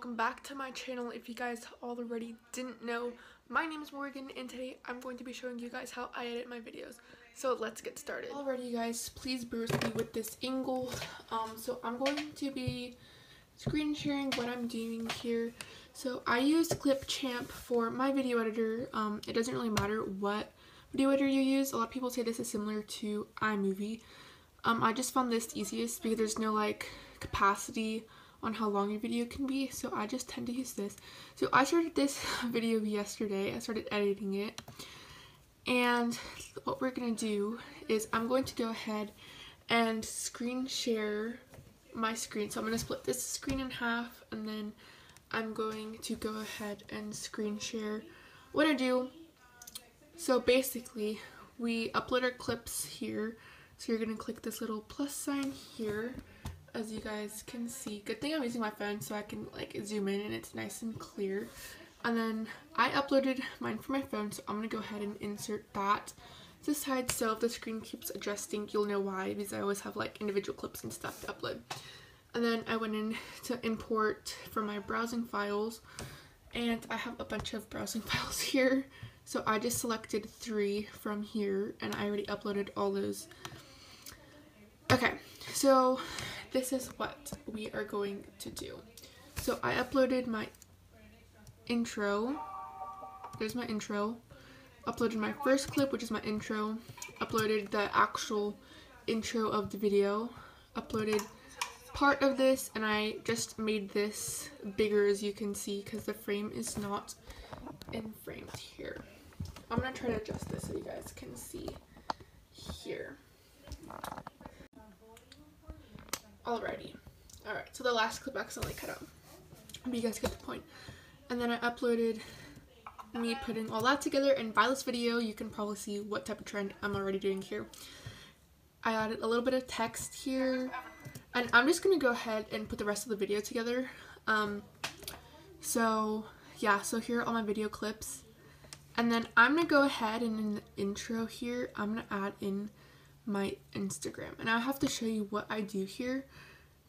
welcome back to my channel. If you guys already didn't know, my name is Morgan and today I'm going to be showing you guys how I edit my videos. So let's get started. Alrighty guys, please bear with me with this angle. So I'm going to be screen sharing what I'm doing here. So I use Clipchamp for my video editor. It doesn't really matter what video editor you use. A lot of people say this is similar to iMovie. I just found this easiest because there's no like capacity on how long your video can be, so I just tend to use this. So I started this video yesterday. I started editing it, and what we're gonna do is I'm going to go ahead and screen share my screen. So I'm gonna split this screen in half, and then I'm going to go ahead and screen share what I do. So basically we upload our clips here, so you're gonna click this little plus sign here. As you guys can see, good thing I'm using my phone so I can like zoom in and it's nice and clear. And then I uploaded mine from my phone, so I'm gonna go ahead and insert that to the side, so if the screen keeps adjusting you'll know why, because I always have like individual clips and stuff to upload. And then I went in to import from my browsing files, and I have a bunch of browsing files here, so I just selected 3 from here and I already uploaded all those. Okay, so this is what we are going to do. So I uploaded my intro. There's my intro. Uploaded my first clip, which is my intro. Uploaded the actual intro of the video. Uploaded part of this, and I just made this bigger, as you can see, because the frame is not in frame here. I'm gonna try to adjust this so you guys can see here. Alrighty. Alright, so the last clip accidentally cut out, but you guys get the point. And then I uploaded me putting all that together, and by this video you can probably see what type of trend I'm already doing here. I added a little bit of text here, and I'm just going to go ahead and put the rest of the video together. So yeah, so here are all my video clips. And then I'm going to go ahead and in the intro here, I'm going to add in my Instagram, and I have to show you what I do here,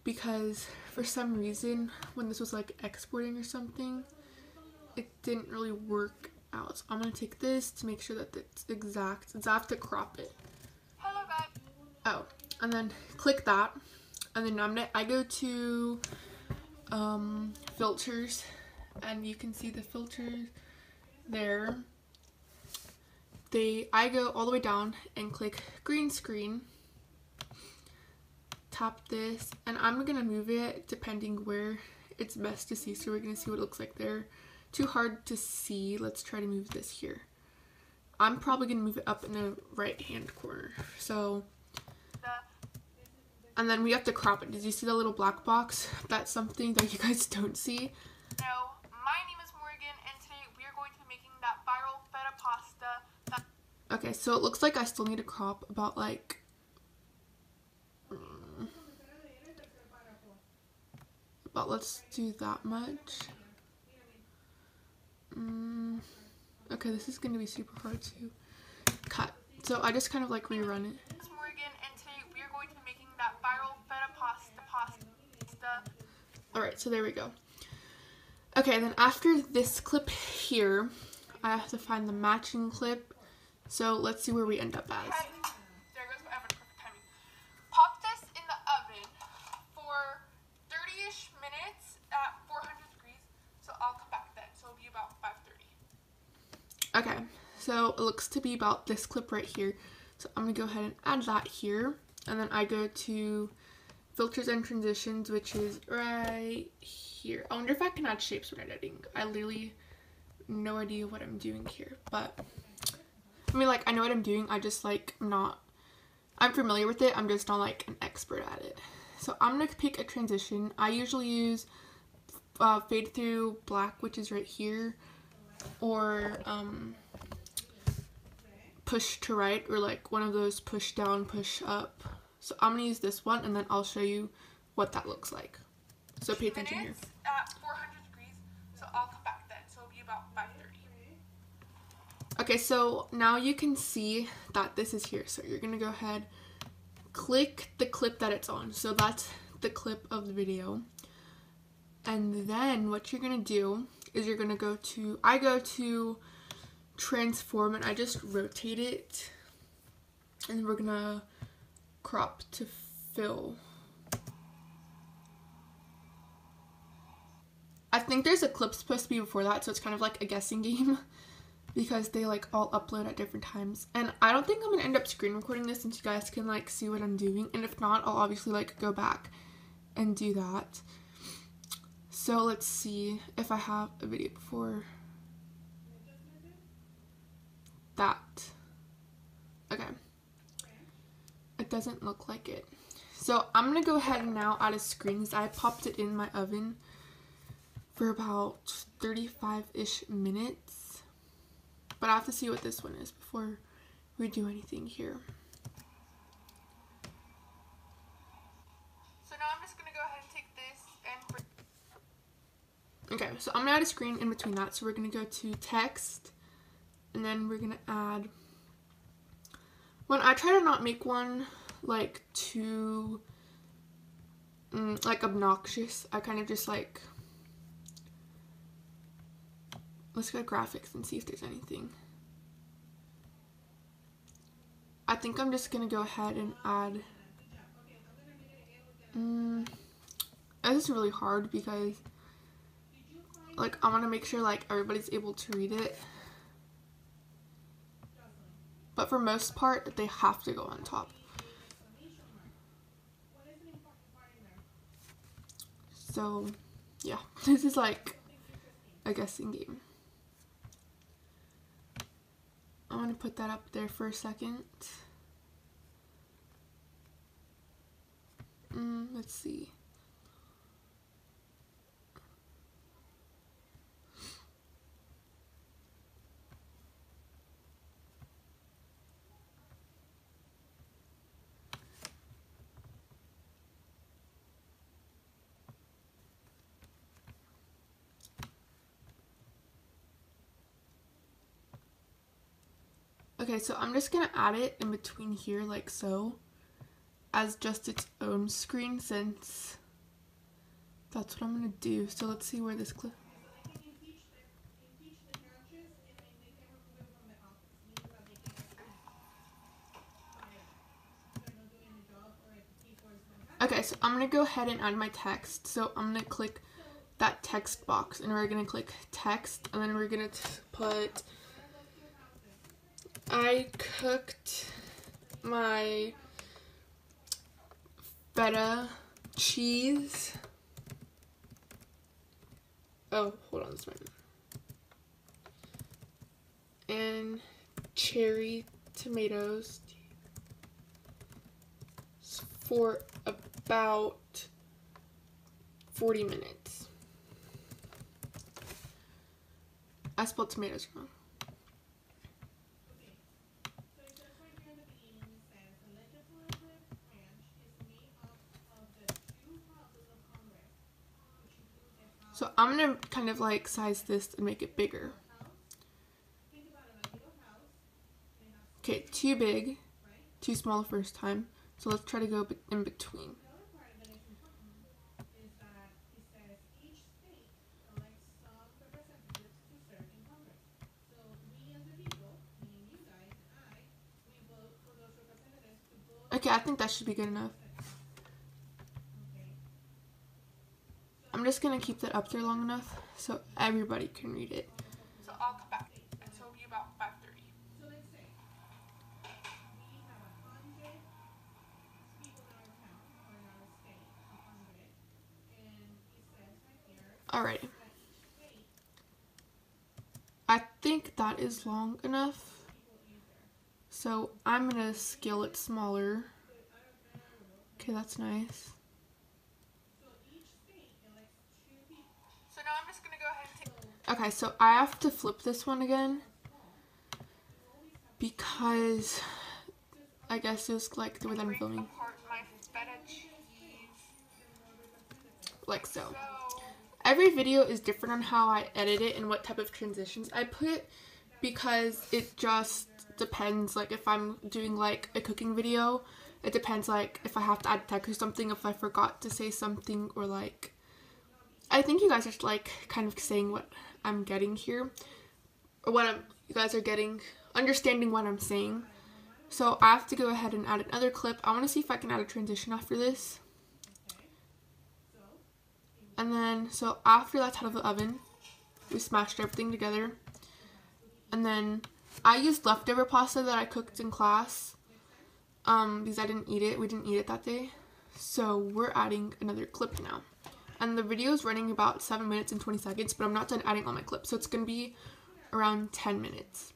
because for some reason when this was like exporting or something, it didn't really work out. So I'm gonna take this to make sure that it's exact, so I have to crop it. Hello guys. Oh, and then click that, and then I go to filters, and you can see the filters there. I go all the way down and click green screen, tap this, and I'm gonna move it depending where it's best to see. So we're gonna see what it looks like there. Too hard to see. Let's try to move this here. I'm probably gonna move it up in the right hand corner. So, and then we have to crop it. Did you see the little black box? That's something that you guys don't see. Hello, my name is Morgan, and today we are going to be making that viral feta pasta. Okay, so it looks like I still need to crop about like let's do that much. Okay, this is gonna be super hard to cut, so I just kind of like rerun it. This is Morgan, and today we are going to be making that viral feta pasta. Alright, so there we go. Okay, then after this clip here, I have to find the matching clip. So let's see where we end up as. There goes my oven, perfect timing. Pop this in the oven for 30-ish minutes at 400 degrees. So I'll come back then. So it'll be about 5:30. Okay, so it looks to be about this clip right here. So I'm gonna go ahead and add that here, and then I go to filters and transitions, which is right here. I wonder if I can add shapes when editing. I literally no idea what I'm doing here, but I mean, like, I know what I'm doing, I just, like, I'm familiar with it, I'm just not, like, an expert at it. So I'm gonna pick a transition. I usually use fade through black, which is right here, or push to right, or, like, one of those push down, push up. So I'm gonna use this one, and then I'll show you what that looks like. So pay attention here. At 400 degrees, so I'll come back then, so it'll be about 5:30. Okay, so now you can see that this is here. So you're gonna go ahead, click the clip that it's on. So that's the clip of the video. And then what you're gonna do is you're gonna go to, I go to transform and I just rotate it, and we're gonna crop to fill. I think there's a clip supposed to be before that, so it's kind of like a guessing game because they like all upload at different times. And I don't think I'm gonna end up screen recording this since you guys can like see what I'm doing, and if not, I'll obviously like go back and do that. So let's see if I have a video before that. Okay, it doesn't look like it. So I'm gonna go ahead and now add a screen because I popped it in my oven for about 35-ish minutes. But I have to see what this one is before we do anything here. So now I'm just gonna go ahead and take this and okay, so I'm gonna add a screen in between that. So we're gonna go to text, and then we're gonna add, when I try to not make one like too like obnoxious, I kind of just like, let's go to graphics and see if there's anything. I think I'm just gonna go ahead and add, this is really hard because like I want to make sure like everybody's able to read it, but for most part they have to go on top. So yeah, this is like a guessing game. I want to put that up there for a second. Let's see. Okay, so I'm just gonna add it in between here like so, as just its own screen, since that's what I'm gonna do. So let's see where this clip. Okay, so I'm gonna go ahead and add my text. So I'm gonna click that text box, and we're gonna click text, and then we're gonna put, I cooked my feta cheese. Oh, hold on this minute. And cherry tomatoes for about 40 minutes. I spelled tomatoes wrong. So I'm gonna kind of like size this and make it bigger. Okay, too big, too small the first time. So let's try to go in between. Okay, I think that should be good enough. I'm just gonna keep that up there long enough so everybody can read it. so I'll come back, and so it'll be about 5:30. Alright. I think that is long enough. So I'm gonna scale it smaller. Okay, that's nice. So now I'm just gonna go ahead and take. Okay, so I have to flip this one again because I guess it's like the way that I'm filming. Apart my feta cheese. Like so. Every video is different on how I edit it and what type of transitions I put, because it just depends. Like if I'm doing like a cooking video, it depends like if I have to add text or something, if I forgot to say something, or like I think you guys are like kind of saying what I'm getting here, or you guys are getting, understanding what I'm saying. So I have to go ahead and add another clip. I want to see if I can add a transition after this. And then, so after that's out of the oven, we smashed everything together. And then I used leftover pasta that I cooked in class because I didn't eat it. We didn't eat it that day. So we're adding another clip now. And the video is running about 7 minutes and 20 seconds, but I'm not done adding all my clips. So it's going to be around 10 minutes.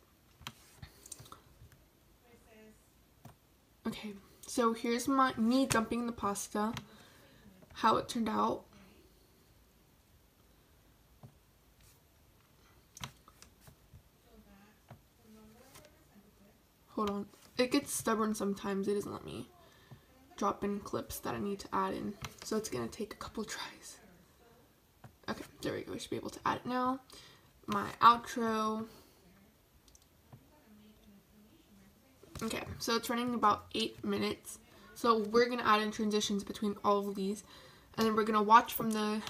Okay, so here's me dumping the pasta, how it turned out. Hold on. It gets stubborn sometimes. It doesn't let me drop in clips that I need to add in. So it's going to take a couple tries. Okay, there we go. We should be able to add it now. My outro. Okay, so it's running about 8 minutes. So we're going to add in transitions between all of these. And then we're going to watch from the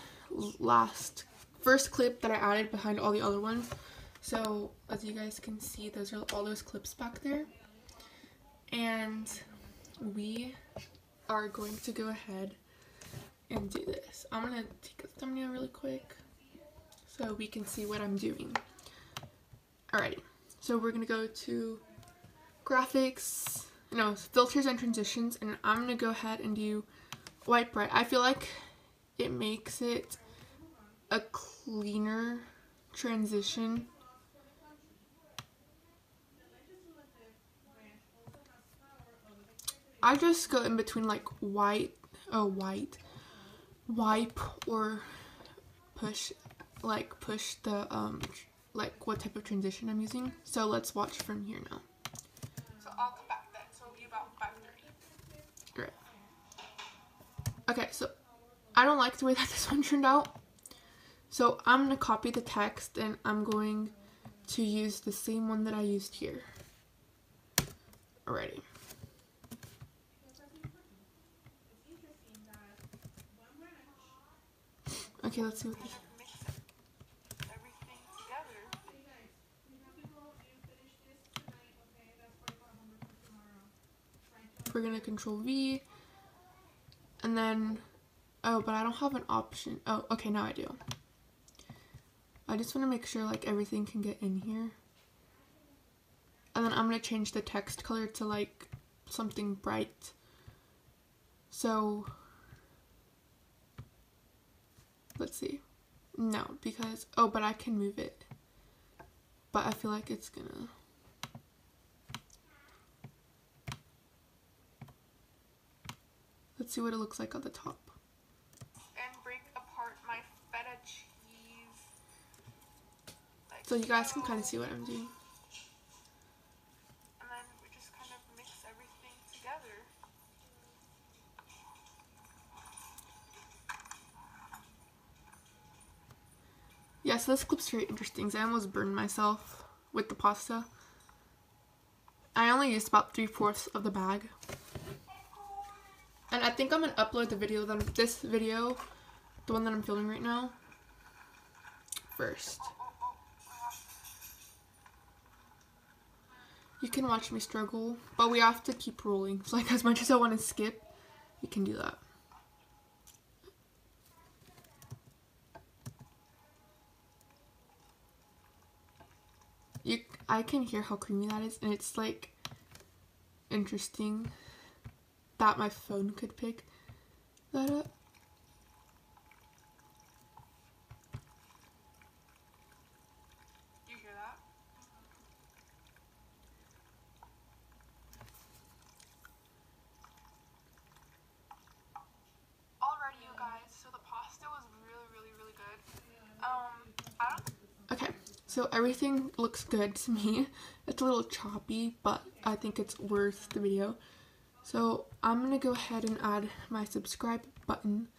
first clip that I added behind all the other ones. So as you guys can see, those are all those clips back there. And we are going to go ahead and do this. I'm going to take a thumbnail really quick so we can see what I'm doing. Alrighty, so we're going to go to graphics, no, filters and transitions, and I'm going to go ahead and do white bright. I feel like it makes it a cleaner transition. I just go in between like wipe or push the like what type of transition I'm using. So let's watch from here now. So I'll come back then. So it'll be about 5:30. Great. Okay, so I don't like the way that this one turned out. So I'm going to copy the text and I'm going to use the same one that I used here. Alrighty. Okay, let's see what this. We're gonna Control V, and then, oh, but I don't have an option. Oh, okay, now I do. I just want to make sure like everything can get in here. And then I'm gonna change the text color to like something bright. So let's see. No, because, oh, but I can move it. But I feel like it's gonna. Let's see what it looks like on the top. And break apart my feta cheese. Like so you guys can kind of see what I'm doing. And then we just kind of mix everything together. Yeah, so this clip's very interesting. I almost burned myself with the pasta. I only used about 3/4 of the bag. And I think I'm going to upload the video, this video, the one that I'm filming right now, first. You can watch me struggle, but we have to keep rolling. So like as much as I want to skip, we can do that. I can hear how creamy that is, and it's like interesting that my phone could pick that up. You hear that? Alrighty, you guys. So the pasta was really good. Okay, so everything looks good to me. It's a little choppy, but I think it's worth the video. So I'm going to go ahead and add my subscribe button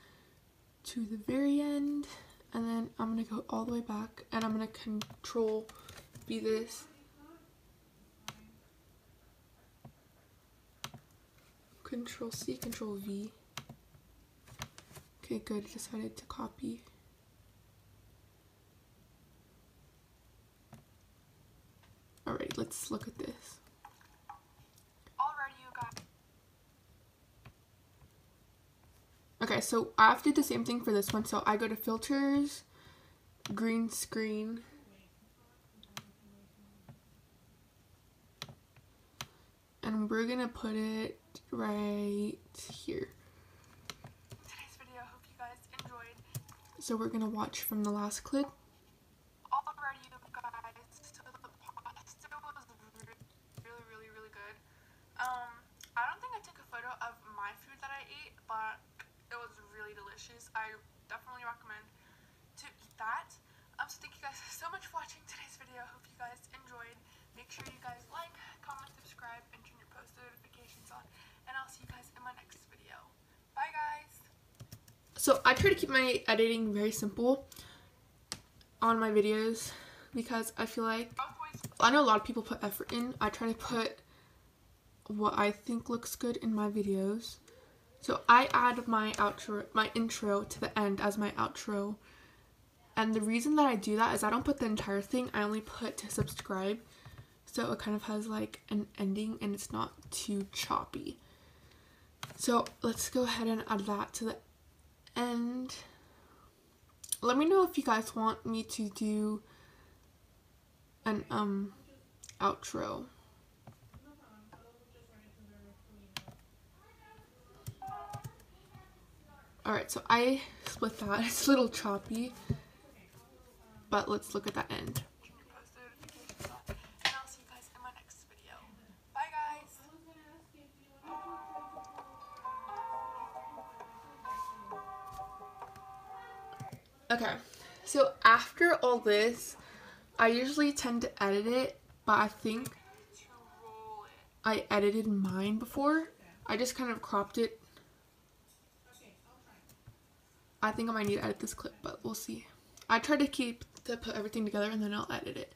to the very end. And then I'm going to go all the way back. And I'm going to Control V this. Control C, Control V. Okay, good. Decided to copy. let's look at this. Alrighty, you guys. Okay, so I have to do the same thing for this one. So I go to filters, green screen, and we're gonna put it right here. Today's video, I hope you guys enjoyed. So we're gonna watch from the last clip. Alrighty, you guys. So the pasta was really good. I don't think I took a photo of my food that I ate, but it was really delicious. I definitely recommend to eat that. So thank you guys so much for watching today's video. I hope you guys enjoyed. Make sure you guys like, comment, subscribe, and turn your post notifications on. And I'll see you guys in my next video. Bye, guys. So I try to keep my editing very simple on my videos because I feel like, I know a lot of people put effort in. I try to put what I think looks good in my videos. So I add my intro to the end as my outro. And the reason that I do that is I don't put the entire thing. I only put to subscribe. So it kind of has like an ending and it's not too choppy. So let's go ahead and add that to the end. Let me know if you guys want me to do an outro. Alright, so I split that. It's a little choppy, but let's look at that end. And I'll see you guys in my next video. Bye, guys. Okay, so after all this, I usually tend to edit it, but I think I edited mine before. I just kind of cropped it. I think I might need to edit this clip, but we'll see. I try to put everything together and then I'll edit it.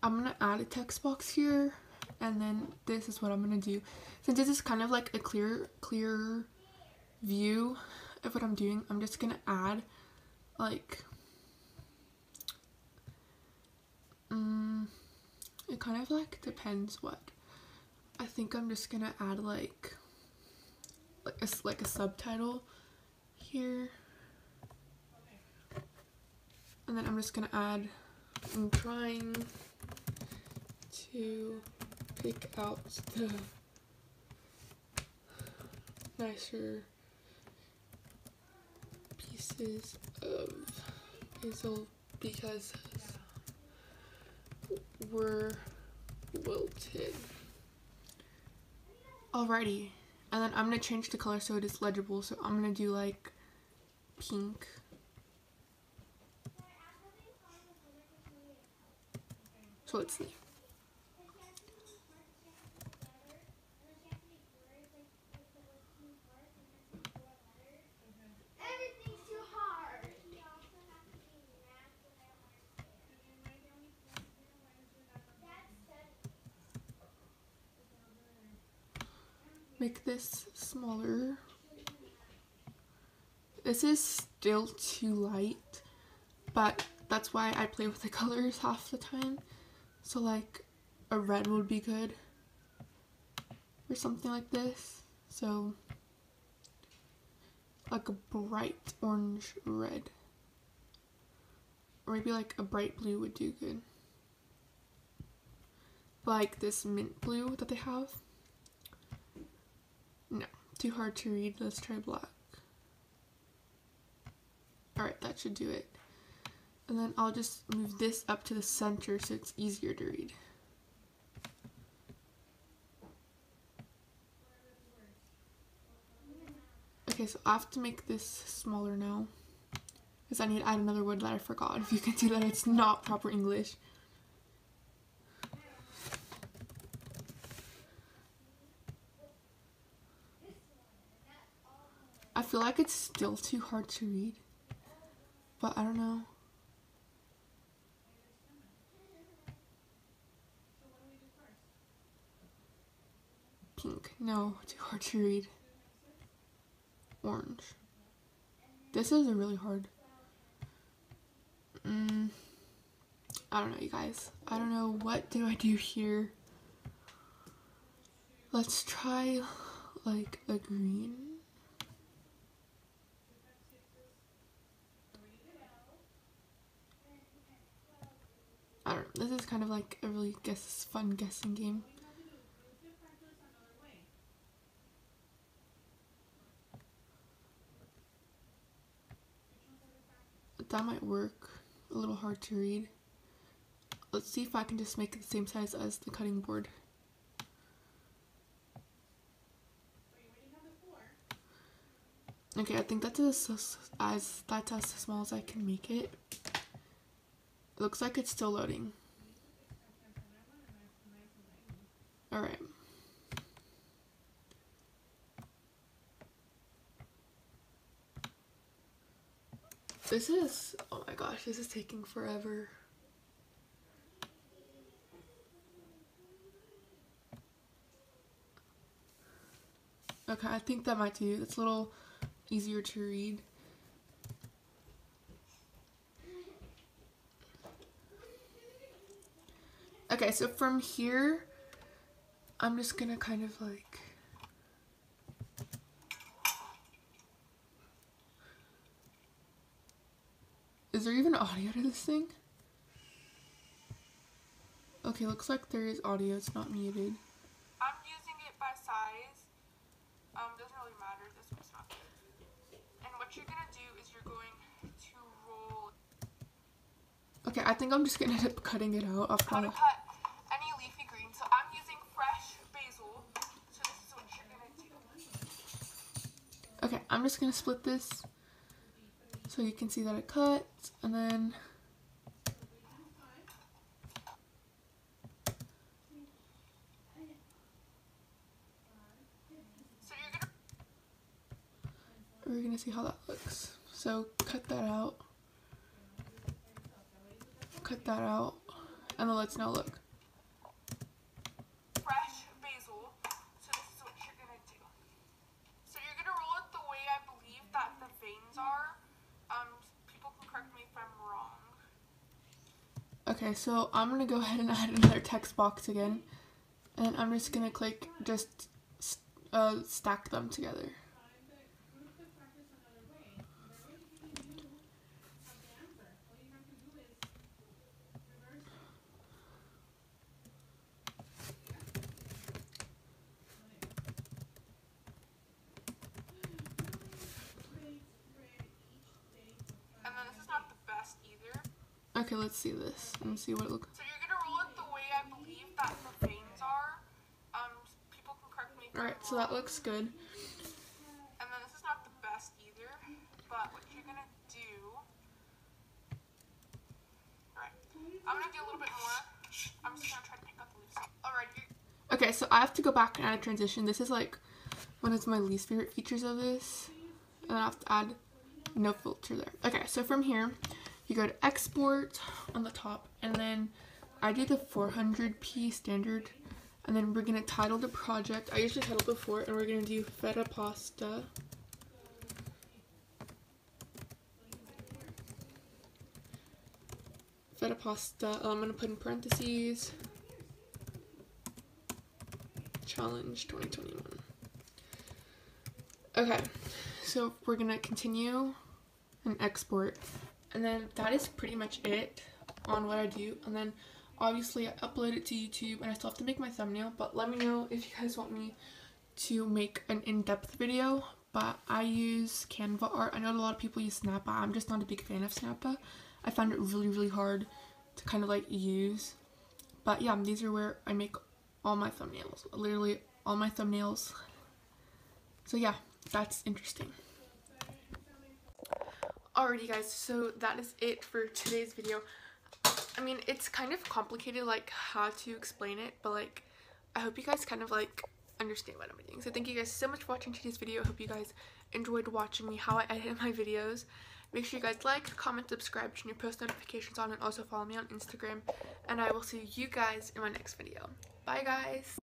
I'm gonna add a text box here, and then this is what I'm gonna do. Since this is kind of like a clear view of what I'm doing, I'm just gonna add like it kind of like depends what. I think I'm just gonna add like a subtitle here, and then I'm just gonna add, I'm trying to pick out the nicer pieces of basil because we're wilted. Alrighty, and then I'm gonna change the color so it is legible. So I'm gonna do like pink. So let's see. Make this smaller. This is still too light, but that's why I play with the colors half the time. So like a red would be good or something like this. So like a bright orange red, or maybe like a bright blue would do good, like this mint blue that they have. No, too hard to read. Let's try black. Alright, that should do it. And then I'll just move this up to the center so it's easier to read. Okay, so I have to make this smaller now, because I need to add another word that I forgot. If you can do that, it's not proper English. I feel like it's still too hard to read, but I don't know. Pink. No, too hard to read. Orange. This is a really hard. I don't know, you guys. I don't know. What do I do here? Let's try like a green. I don't know. This is kind of like a really fun guessing game. That might work. A little hard to read. Let's see if I can just make it the same size as the cutting board. Okay, I think that's as small as I can make it. It looks like it's still loading. Alright. This is, oh my gosh, this is taking forever. Okay, I think that might do. It's a little easier to read. Okay, so from here, I'm just gonna kind of like... Is there even audio to this thing? Okay, looks like there is audio. It's not muted. I'm using it by size. Doesn't really matter. This one's not good. And what you're gonna do is you're going to roll. Okay, I think I'm just gonna end up cutting it out. How to cut any leafy green. So I'm using fresh basil. So this is what you're gonna do. Okay, I'm just gonna split this so you can see that it cuts, and then we're gonna see how that looks. So cut that out, and then let's now look. Fresh basil. So this is what you're gonna do. So you're gonna roll it the way I believe that the veins are. People can correct me if I'm wrong. Okay, so I'm gonna go ahead and add another text box again, and I'm just gonna click just stack them together. Okay, let's see this and see what it looks like. So you're gonna roll it the way I believe that the veins are. People can correct me if I'm wrong. Alright, so that looks good. And then this is not the best either, but what you're gonna do... Alright, I'm gonna do a little bit more. I'm just gonna try to pick up the leaves. Alright, okay, so I have to go back and add a transition. This is like one of my least favorite features of this. And I have to add no filter there. Okay, so from here, you go to export on the top, and then I do the 400p standard, and then we're gonna title the project. I usually title before, and we're gonna do feta pasta. Feta pasta. I'm gonna put in parentheses. Challenge 2021. Okay, so we're gonna continue and export. And then that is pretty much it on what I do. And then obviously I upload it to YouTube, and I still have to make my thumbnail, but let me know if you guys want me to make an in-depth video. But I use Canva art. I know a lot of people use Snappa. I'm just not a big fan of Snappa. I found it really hard to kind of like use. But yeah, these are where I make all my thumbnails. Literally all my thumbnails. So yeah, that's interesting. Alrighty guys, so that is it for today's video. I mean, it's kind of complicated like how to explain it, but like I hope you guys kind of like understand what I'm doing. So thank you guys so much for watching today's video. I hope you guys enjoyed watching me how I edit my videos. Make sure you guys like, comment, subscribe, turn your post notifications on, and also follow me on Instagram. And I will see you guys in my next video. Bye guys!